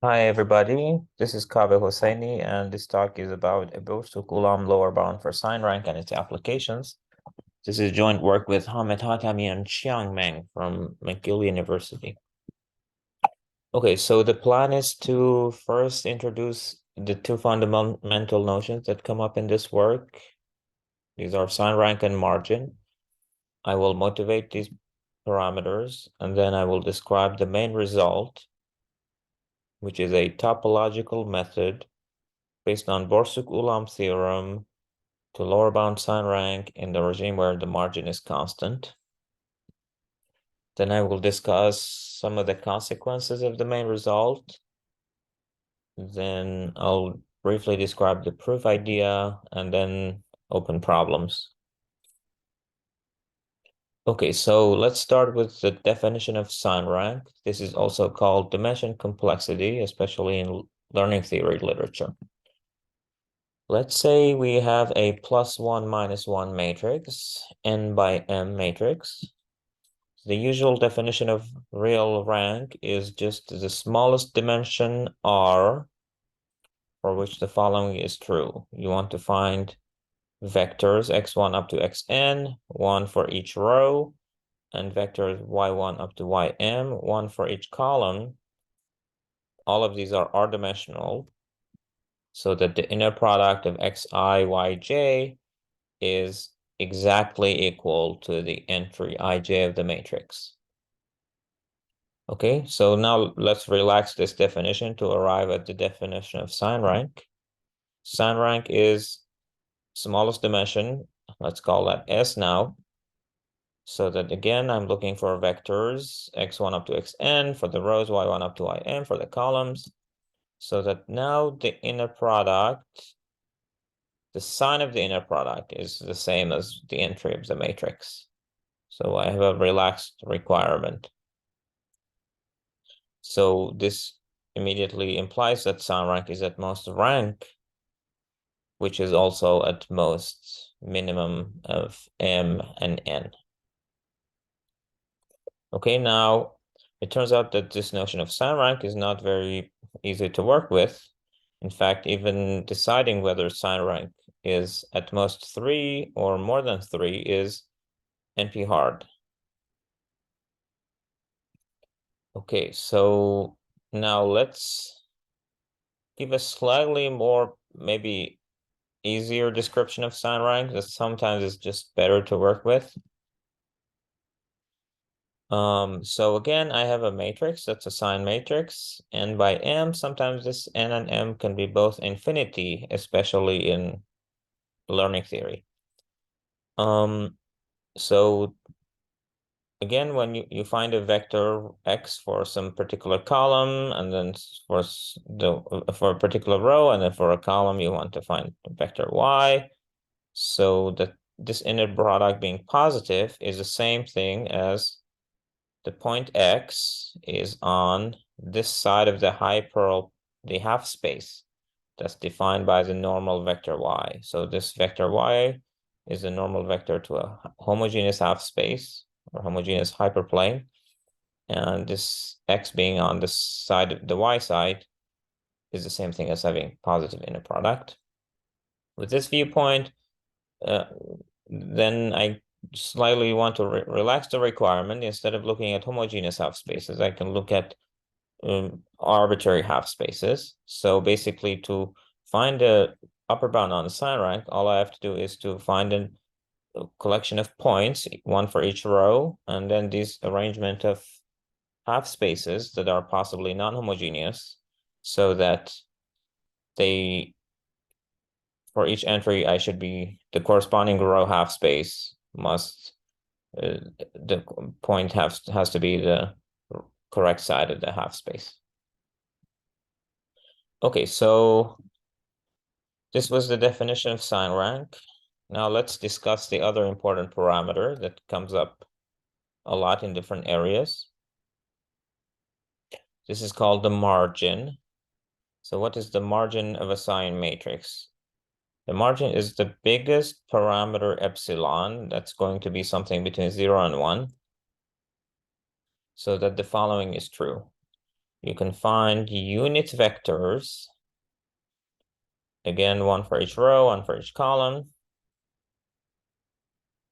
Hi everybody, this is Kaave Hosseini, and this talk is about a Borsuk-Ulam lower bound for sign rank and its applications. This is joint work with Hatami and Xiang Meng from McGill University. Okay, so the plan is to first introduce the two fundamental notions that come up in this work. These are sign rank and margin. I will motivate these parameters, and then I will describe the main result, which is a topological method based on Borsuk-Ulam theorem to lower bound sign rank in the regime where the margin is constant. Then I will discuss some of the consequences of the main result. Then I'll briefly describe the proof idea and then open problems. Okay, so let's start with the definition of sign rank. This is also called dimension complexity, especially in learning theory literature. Let's say we have a +1 -1 matrix, n by m matrix. The usual definition of real rank is just the smallest dimension R for which the following is true. You want to find vectors x1 up to xn, one for each row, and vectors y1 up to ym, one for each column. All of these are R-dimensional, so that the inner product of xi, yj is exactly equal to the entry ij of the matrix. Okay, so now let's relax this definition to arrive at the definition of sign rank. Sign rank is smallest dimension. Let's call that S now. So that again, I'm looking for vectors x1 up to xn for the rows, y1 up to ym for the columns. So that now the inner product, the sign of the inner product is the same as the entry of the matrix. So I have a relaxed requirement. So this immediately implies that sign rank is at most rank, which is also at most minimum of m and n. Okay, now it turns out that this notion of sign rank is not very easy to work with. In fact, even deciding whether sign rank is at most 3 or more than 3 is NP hard. Okay, so now let's give a slightly more, maybe easier description of sign rank that sometimes is just better to work with. So again, I have a matrix that's a sign matrix, n by m. Sometimes this n and m can be both infinity, especially in learning theory. So again, when you find a vector x for some particular column, and then for a particular row, and then for a column, you want to find vector y. So that this inner product being positive is the same thing as the point x is on this side of the the half space that's defined by the normal vector y. So this vector y is the normal vector to a homogeneous half space or homogeneous hyperplane. And this x being on the side, the y side, is the same thing as having positive inner product. With this viewpoint, then I slightly want to relax the requirement. Instead of looking at homogeneous half spaces, I can look at arbitrary half spaces. So basically, to find the upper bound on the sign rank, all I have to do is to find a collection of points, one for each row, and then this arrangement of half spaces that are possibly non-homogeneous, so that they, for each entry, I should be the corresponding row half space must the point has to be the correct side of the half space. Okay, so this was the definition of sign rank. Now let's discuss the other important parameter that comes up a lot in different areas. This is called the margin. So what is the margin of a sign matrix? The margin is the biggest parameter epsilon. That's going to be something between 0 and 1. So that the following is true. you can find unit vectors. Again, one for each row, one for each column,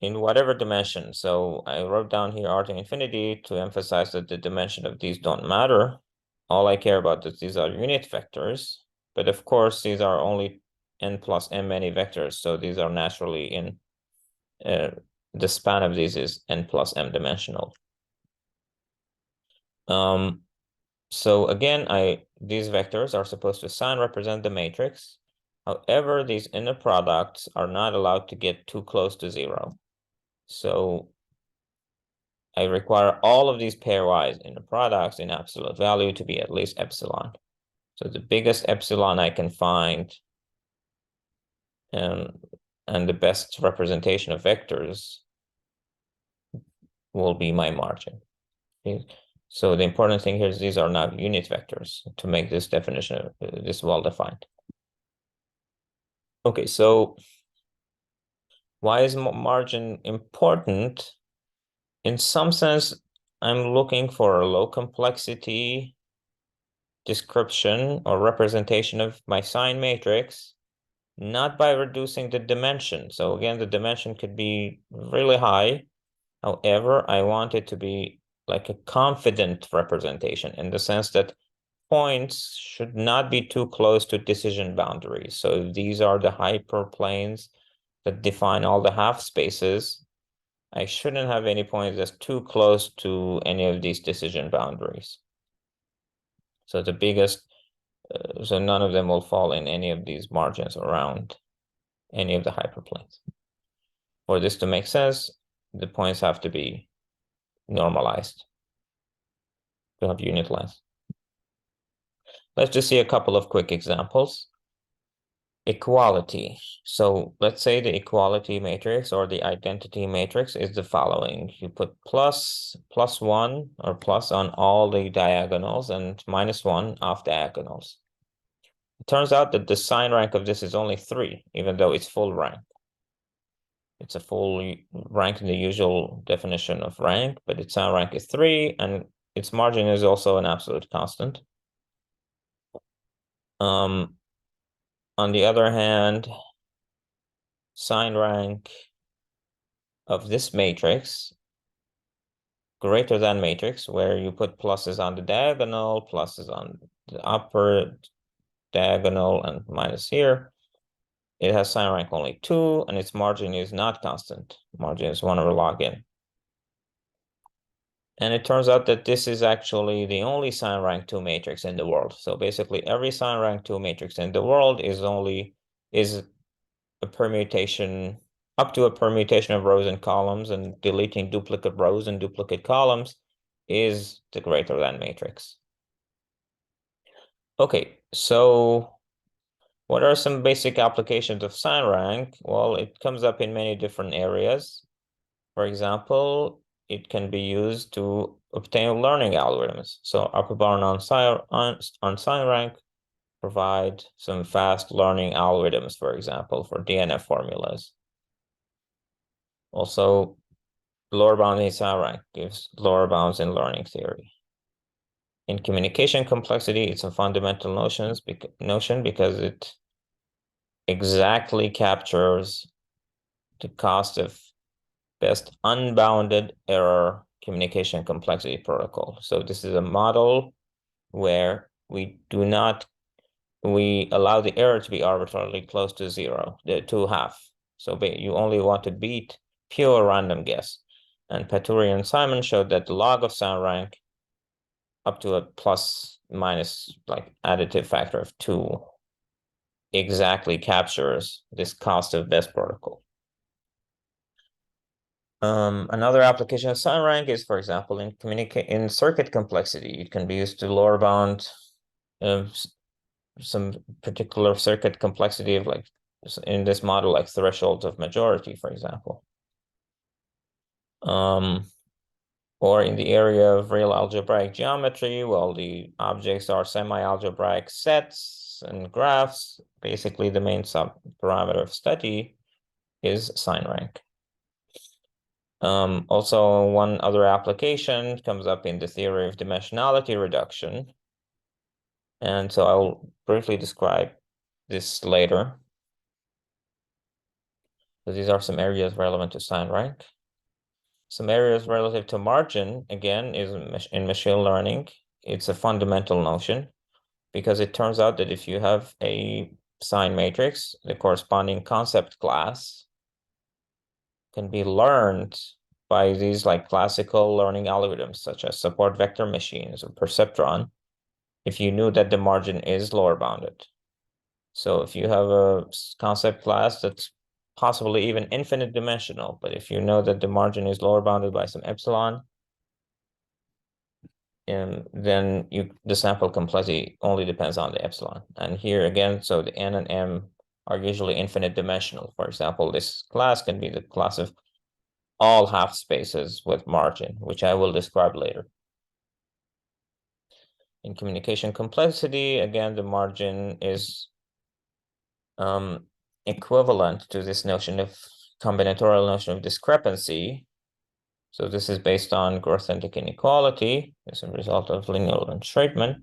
in whatever dimension. So I wrote down here R to infinity to emphasize that the dimension of these don't matter. All I care about is these are unit vectors. But of course, these are only n plus m many vectors. So these are naturally in the span of these is n plus m dimensional. So again, these vectors are supposed to sign represent the matrix. However, these inner products are not allowed to get too close to zero. So I require all of these pairwise inner products in absolute value to be at least epsilon. So the biggest epsilon I can find and the best representation of vectors will be my margin. Okay? So the important thing here is these are not unit vectors to make this definition, this well-defined. Okay, so why is margin important? In some sense, I'm looking for a low complexity description or representation of my sign matrix, not by reducing the dimension. So again, the dimension could be really high. However, I want it to be like a confident representation in the sense that points should not be too close to decision boundaries. So if these are the hyperplanes that define all the half spaces, I shouldn't have any points that's too close to any of these decision boundaries. So the biggest, so none of them will fall in any of these margins around any of the hyperplanes. For this to make sense, the points have to be normalized to have unit length. Let's just see a couple of quick examples. Equality. So let's say the equality matrix or the identity matrix is the following. You put plus 1 or plus on all the diagonals and -1 off diagonals. It turns out that the sign rank of this is only 3, even though it's full rank. It's a full rank in the usual definition of rank, but its sign rank is 3, and its margin is also an absolute constant. On the other hand, sign rank of this matrix greater than matrix, where you put pluses on the diagonal, pluses on the upper diagonal, and minus here. It has sign rank only 2, and its margin is not constant. Margin is 1 over log n. And it turns out that this is actually the only sign rank 2 matrix in the world. So basically every sign rank 2 matrix in the world is a permutation, up to a permutation of rows and columns, and deleting duplicate rows and duplicate columns is the greater than matrix. Okay, so what are some basic applications of sign rank? Well, it comes up in many different areas. For example, it can be used to obtain learning algorithms. So upper bound on sign rank provide some fast learning algorithms, for example, for DNF formulas. Also, lower bound in sign rank gives lower bounds in learning theory. In communication complexity, it's a fundamental notion because it exactly captures the cost of best unbounded error communication complexity protocol. So this is a model where we allow the error to be arbitrarily close to 0, to half. So you only want to beat pure random guess. And Paturi and Simon showed that the log of sign rank up to a plus minus like additive factor of 2 exactly captures this cost of best protocol. Another application of sign rank is, for example, in circuit complexity. It can be used to lower bound some particular circuit complexity of, like in this model, like thresholds of majority, for example. Or in the area of real algebraic geometry, well, the objects are semi-algebraic sets and graphs. Basically, the main subparameter of study is sign rank. Also, one other application comes up in the theory of dimensionality reduction. And so I'll briefly describe this later. So these are some areas relevant to sign rank. Some areas relative to margin, again, is in machine learning. It's a fundamental notion because it turns out that if you have a sign matrix, the corresponding concept class can be learned by these like classical learning algorithms, such as support vector machines or perceptron, if you knew that the margin is lower bounded. So if you have a concept class that's possibly even infinite dimensional, but if you know that the margin is lower bounded by some epsilon, then the sample complexity only depends on the epsilon. And here again, so the n and m are usually infinite dimensional. For example, this class can be the class of all half spaces with margin, which I will describe later. In communication complexity, again, the margin is equivalent to this notion of combinatorial notion of discrepancy. So this is based on Grothendieck inequality as a result of linear entrainment.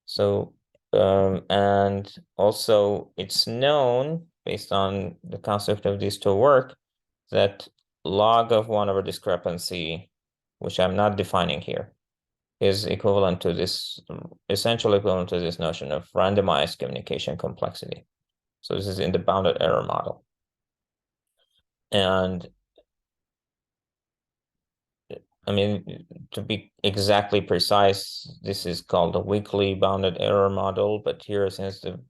So, and also it's known based on the concept of these two work that log of 1 over discrepancy, which I'm not defining here, is equivalent to this, essentially equivalent to this notion of randomized communication complexity. So this is in the bounded error model. And I mean, to be exactly precise, this is called a weakly bounded error model, but here, since the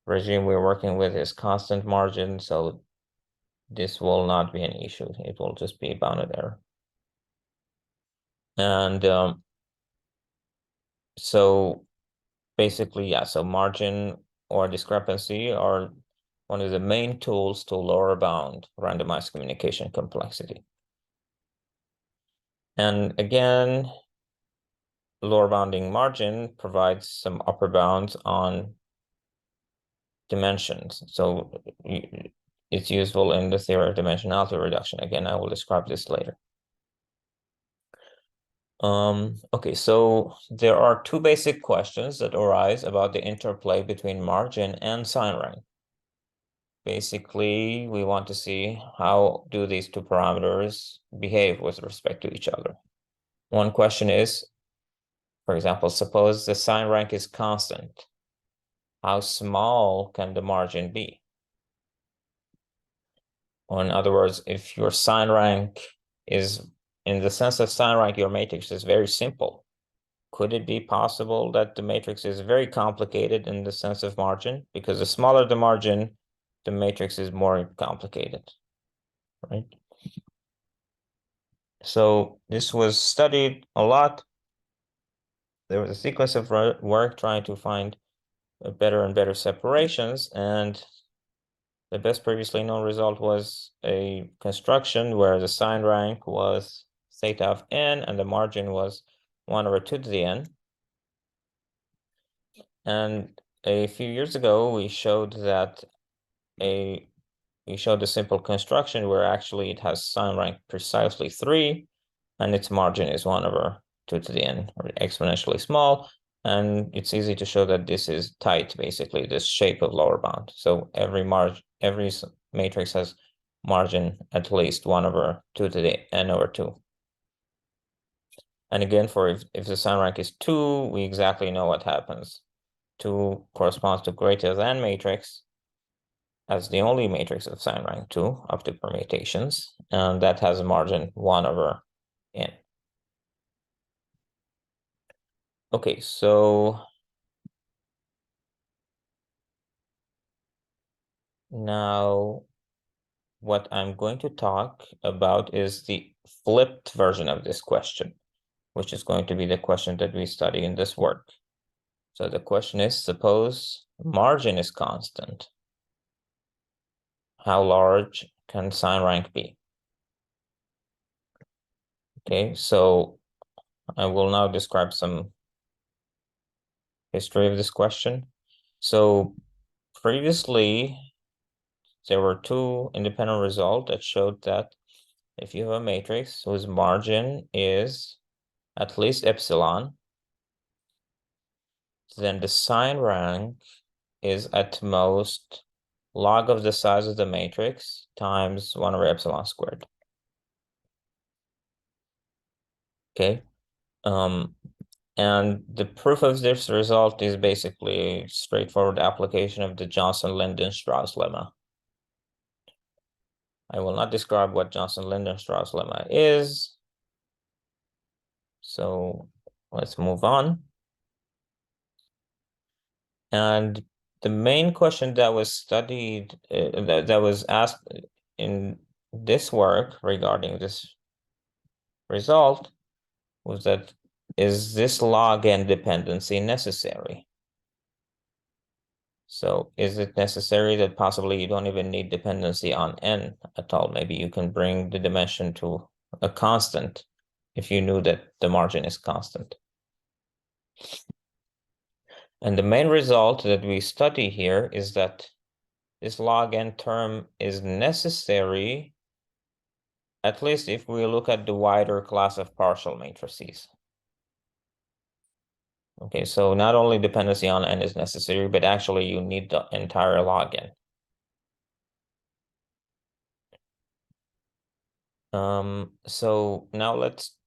regime we're working with is constant margin, so this will not be an issue. It will just be bounded error. And so basically, yeah, so margin or discrepancy are one of the main tools to lower bound randomized communication complexity. And again, lower bounding margin provides some upper bounds on dimensions. So it's useful in the theory of dimensionality reduction. Again, I will describe this later. Okay, so there are two basic questions that arise about the interplay between margin and sign rank. Basically, we want to see how do these two parameters behave with respect to each other. One question is, for example, suppose the sign rank is constant. How small can the margin be? Or in other words, if your sign rank is, in the sense of sign rank, your matrix is very simple. Could it be possible that the matrix is very complicated in the sense of margin? Because the smaller the margin, the matrix is more complicated, right? So this was studied a lot. There was a sequence of work trying to find better and better separations, and the best previously known result was a construction where the sign rank was theta of n and the margin was 1 over 2 to the n. And a few years ago, we showed that we showed a simple construction where actually it has sign rank precisely 3 and its margin is 1 over 2 to the n, or exponentially small. And it's easy to show that this is tight, basically, this shape of lower bound. So every matrix has margin at least 1 over 2 to the n over 2. And again, for if the sign rank is 2, we exactly know what happens. 2 corresponds to greater than matrix as the only matrix of sign rank 2 up to permutations, and that has a margin 1 over n. Okay, so now what I'm going to talk about is the flipped version of this question, which is going to be the question that we study in this work. So the question is, suppose margin is constant. How large can sign rank be? Okay, so I will now describe some history of this question. So previously, there were two independent results that showed that if you have a matrix whose margin is at least epsilon, then the sign rank is at most log of the size of the matrix times 1 over epsilon squared. Okay. And the proof of this result is basically a straightforward application of the Johnson-Linden-Strauss lemma. I will not describe what Johnson-Linden-Strauss lemma is. So let's move on. And the main question that was studied, that was asked in this work regarding this result was that, is this log n dependency necessary? So is it necessary that possibly you don't even need dependency on n at all? Maybe you can bring the dimension to a constant if you knew that the margin is constant. And the main result that we study here is that this log n term is necessary, at least if we look at the wider class of partial matrices. Okay, so not only dependency on n is necessary, but actually you need the entire log n. So now let's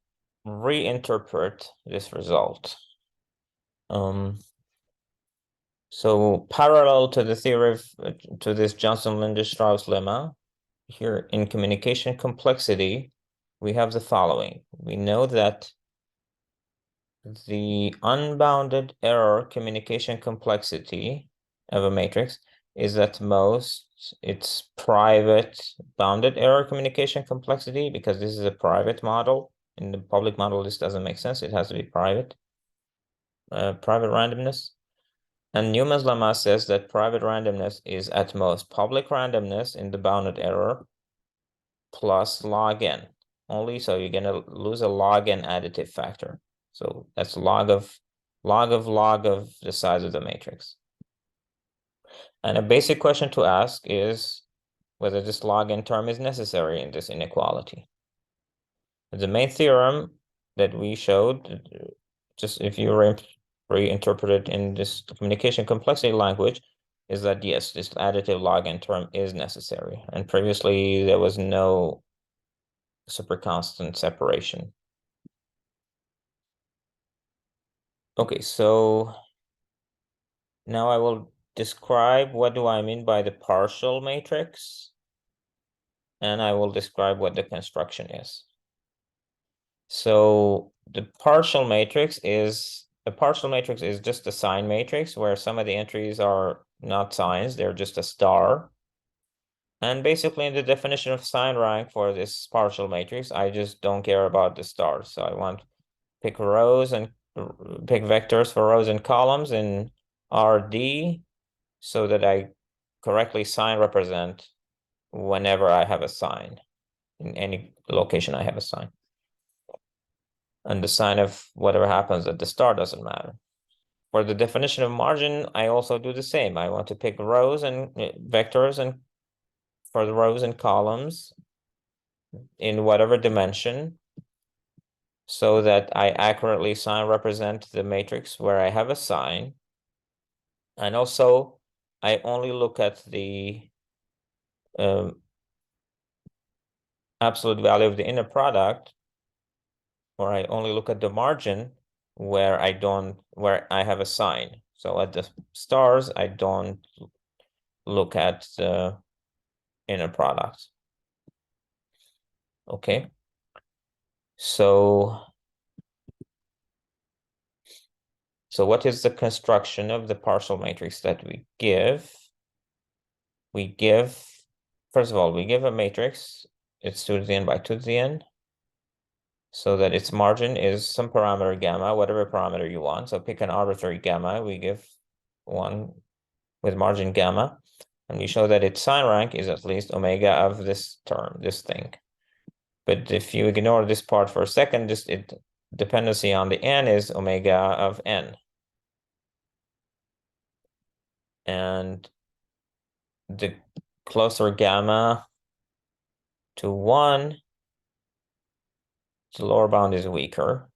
reinterpret this result. So parallel to the theory of to this Johnson-Linden-Strauss lemma, here in communication complexity, we have the following. We know that the unbounded error communication complexity of a matrix is at most its private bounded error communication complexity, because this is a private model. In the public model, this doesn't make sense. It has to be private. Private randomness. And Newman's lemma says that private randomness is at most public randomness in the bounded error plus log n. Only so you're gonna lose a log n additive factor. So that's log of the size of the matrix. And a basic question to ask is whether this log n term is necessary in this inequality. The main theorem that we showed, just if you reinterpret it in this communication complexity language, is that yes, this additive log n term is necessary. And previously there was no superconstant separation. Okay, so now I will describe what do I mean by the partial matrix, and I will describe what the construction is. So the partial matrix is just a sign matrix where some of the entries are not signs, they're just a star. And basically in the definition of sign rank for this partial matrix, I just don't care about the stars. So I want pick rows and pick vectors for rows and columns in RD so that I correctly sign represent whenever I have a sign, in any location I have a sign. And the sign of whatever happens at the star doesn't matter. For the definition of margin, I also do the same. I want to pick rows and vectors and for the rows and columns in whatever dimension so that I accurately sign represent the matrix where I have a sign. And also, I only look at the absolute value of the inner product, or I only look at the margin where I have a sign. So at the stars, I don't look at the inner product. Okay. So what is the construction of the partial matrix that we give? First of all, we give a matrix, it's 2 to the n by 2 to the n, so that its margin is some parameter gamma, whatever parameter you want. So pick an arbitrary gamma, we give one with margin gamma, and we show that its sign rank is at least omega of this term, this thing. But if you ignore this part for a second, dependency on the n is omega of n. And the closer gamma to 1, the lower bound is weaker.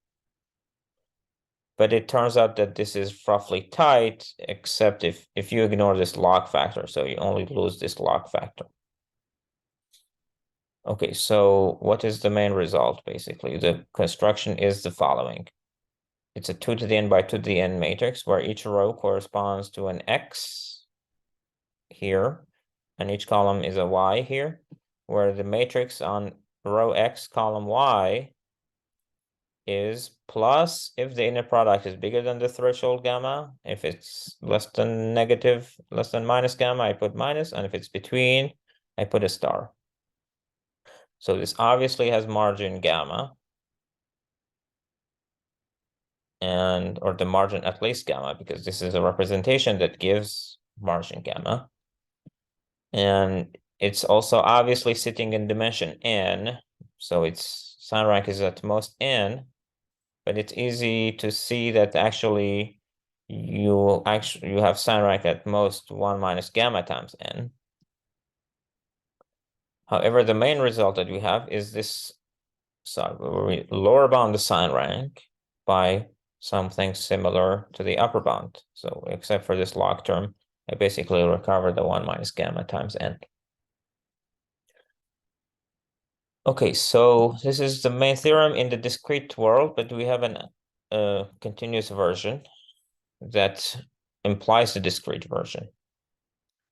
but it turns out that this is roughly tight, except if you ignore this log factor, so you only lose this log factor. Okay, so what is the main result, basically? The construction is the following. It's a 2 to the n by 2 to the n matrix where each row corresponds to an x here, and each column is a y here, where the matrix on row x, column y, is plus if the inner product is bigger than the threshold gamma. If it's less than minus gamma, I put minus, and if it's between, I put a star. So this obviously has margin gamma, or the margin at least gamma, because this is a representation that gives margin gamma. And it's also obviously sitting in dimension n, so its sign rank is at most n, but it's easy to see that actually you have sign rank at most 1 minus gamma times n. However, the main result that we have is this, so we lower bound the sign rank by something similar to the upper bound. So except for this log term, I basically recover the 1 minus gamma times n. Okay, so this is the main theorem in the discrete world, but we have a continuous version that implies the discrete version.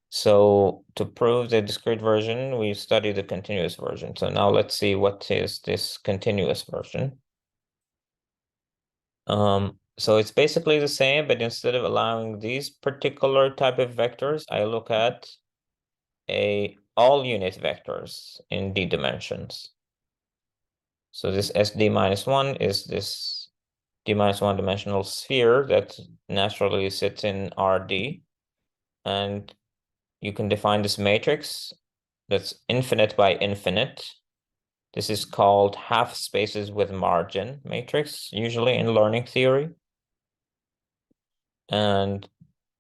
So to prove the discrete version, we study the continuous version. So now let's see what is this continuous version. So it's basically the same, but instead of allowing these particular type of vectors, I look at all unit vectors in d dimensions. So this SD minus 1 is this d minus 1 dimensional sphere that naturally sits in RD. And you can define this matrix that's infinite by infinite. This is called half spaces with margin matrix, usually in learning theory. And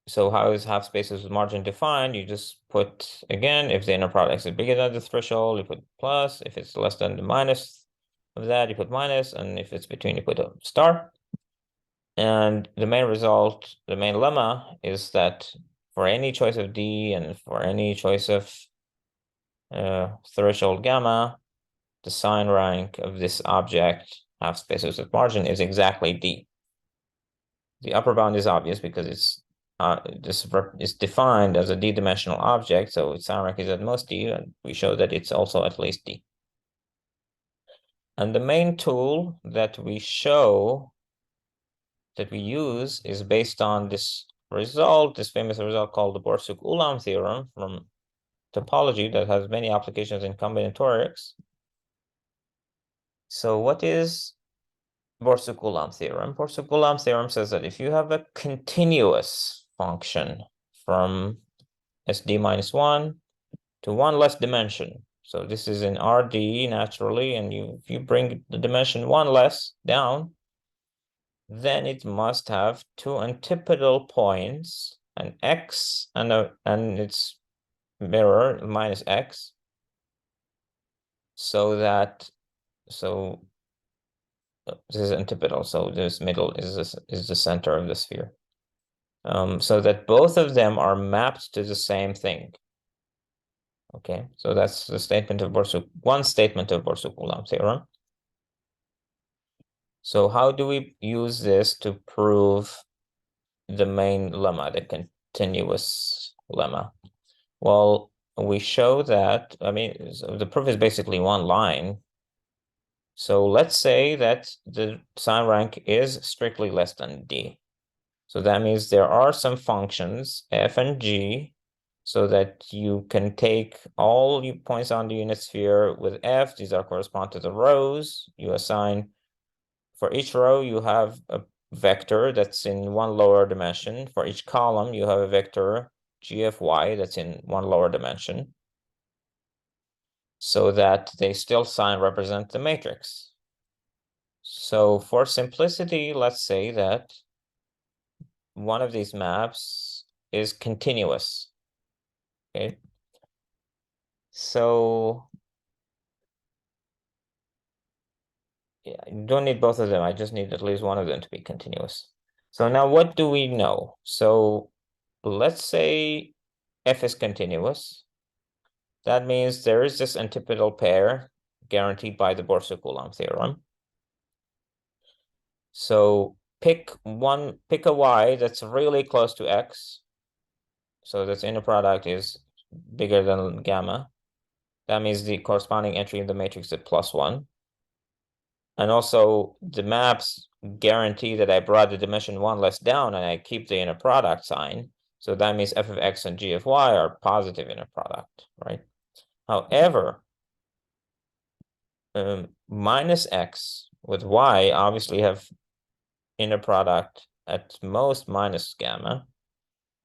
so how is half spaces with margin defined? You just put, again, if the inner product is bigger than the threshold, you put plus. If it's less than the minus of that, you put minus. And if it's between, you put a star. And the main result, the main lemma is that for any choice of D and for any choice of threshold gamma, the sign rank of this object, half spaces with margin, is exactly D. The upper bound is obvious because this is defined as a D-dimensional object, so its sign rank is at most D, and we show that it's also at least D. And the main tool that we use is based on this result, this famous result called the Borsuk-Ulam theorem from topology that has many applications in combinatorics. So what is Borsuk-Ulam theorem? Borsuk-Ulam theorem says that if you have a continuous function from SD minus 1 to 1 less dimension, so this is in RD naturally, and if you bring the dimension 1 less down, then it must have two antipodal points, an x and its mirror minus x, so this is antipodal, so this middle is the center of the sphere. So that both of them are mapped to the same thing. Okay, so that's the statement of one statement of Borsuk-Ulam theorem. So how do we use this to prove the main lemma, the continuous lemma? Well, we show that, so the proof is basically one line. So let's say that the sign rank is strictly less than D. So that means there are some functions, f and g, so that you can take all points on the unit sphere with f. These correspond to the rows. You assign, for each row, you have a vector that's in one lower dimension. For each column, you have a vector g of y that's in one lower dimension, so that they still represent the matrix. So for simplicity, let's say that one of these maps is continuous. Okay. So yeah, you don't need both of them. I just need at least one of them to be continuous. So now what do we know? So let's say F is continuous. That means there is this antipodal pair guaranteed by the Borsuk-Ulam theorem. So pick a y that's really close to x. So this inner product is bigger than gamma. That means the corresponding entry in the matrix is +1. And also the maps guarantee that I brought the dimension 1 less down and I keep the inner product sign. So that means f of x and g of y are positive inner product, right? However, minus x with y obviously have inner product at most minus gamma.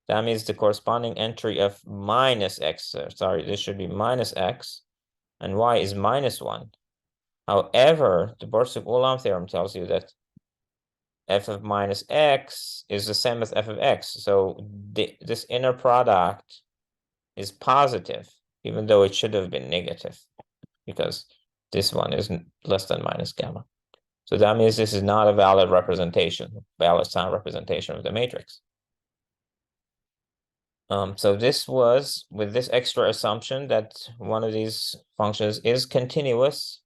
That means the corresponding entry of minus x, sorry, this should be minus x, and y is -1. However, the Borsuk-Ulam theorem tells you that f of minus x is the same as f of x. So this inner product is positive, even though it should have been negative, because this one is less than minus gamma. So that means this is not a valid representation, valid sound representation of the matrix. So this was with this extra assumption that one of these functions is continuous.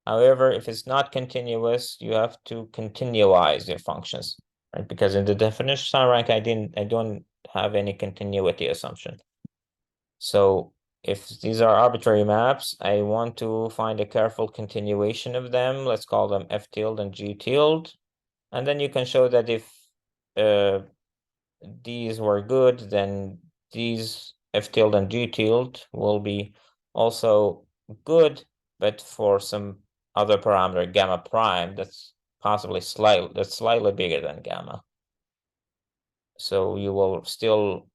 However, if it's not continuous, you have to continuize your functions, right? Because in the definition sound rank, I don't have any continuity assumption. So if these are arbitrary maps, I want to find a careful continuation of them. Let's call them f tilde and g tilde. And then you can show that if these were good, then these f tilde and g tilde will be also good, but for some other parameter, gamma prime, that's possibly slightly bigger than gamma. So you will still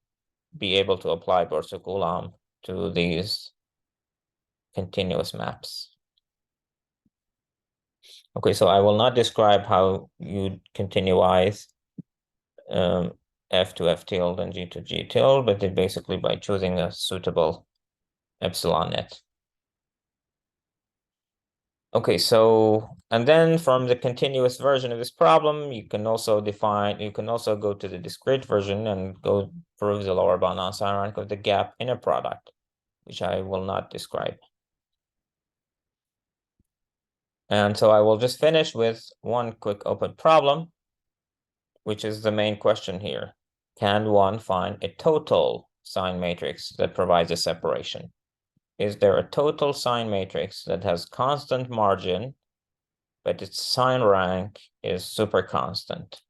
be able to apply Borsuk-Ulam to these continuous maps. Okay, so I will not describe how you continuize f to f tilde and g to g tilde, but it basically by choosing a suitable epsilon net. Okay, so, and then from the continuous version of this problem, you can also go to the discrete version and go prove the lower bound non-sign rank of the gap inner product, which I will not describe. And so I will just finish with one quick open problem, which is the main question here. Can one find a total sign matrix that provides a separation? Is there a total sign matrix that has constant margin, but its sign rank is super constant?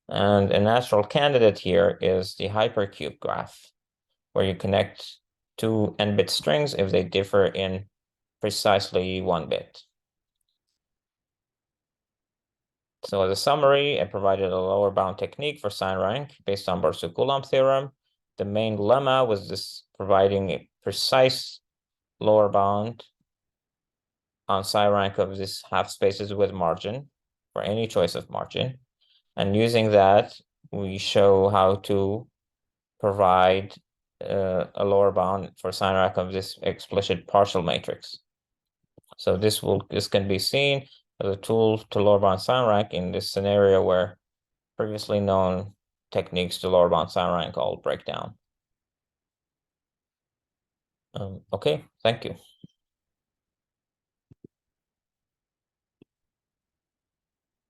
And a natural candidate here is the hypercube graph, where you connect two n-bit strings if they differ in precisely 1 bit. So as a summary, I provided a lower bound technique for sign rank based on Borsuk-Ulam theorem. The main lemma was this providing a precise lower bound on psi rank of these half spaces with margin for any choice of margin. And using that, we show how to provide a lower bound for sign rank of this explicit partial matrix. So this can be seen as a tool to lower bound sign rank in this scenario where previously known techniques to lower bound sign rank all break down. Okay, thank you.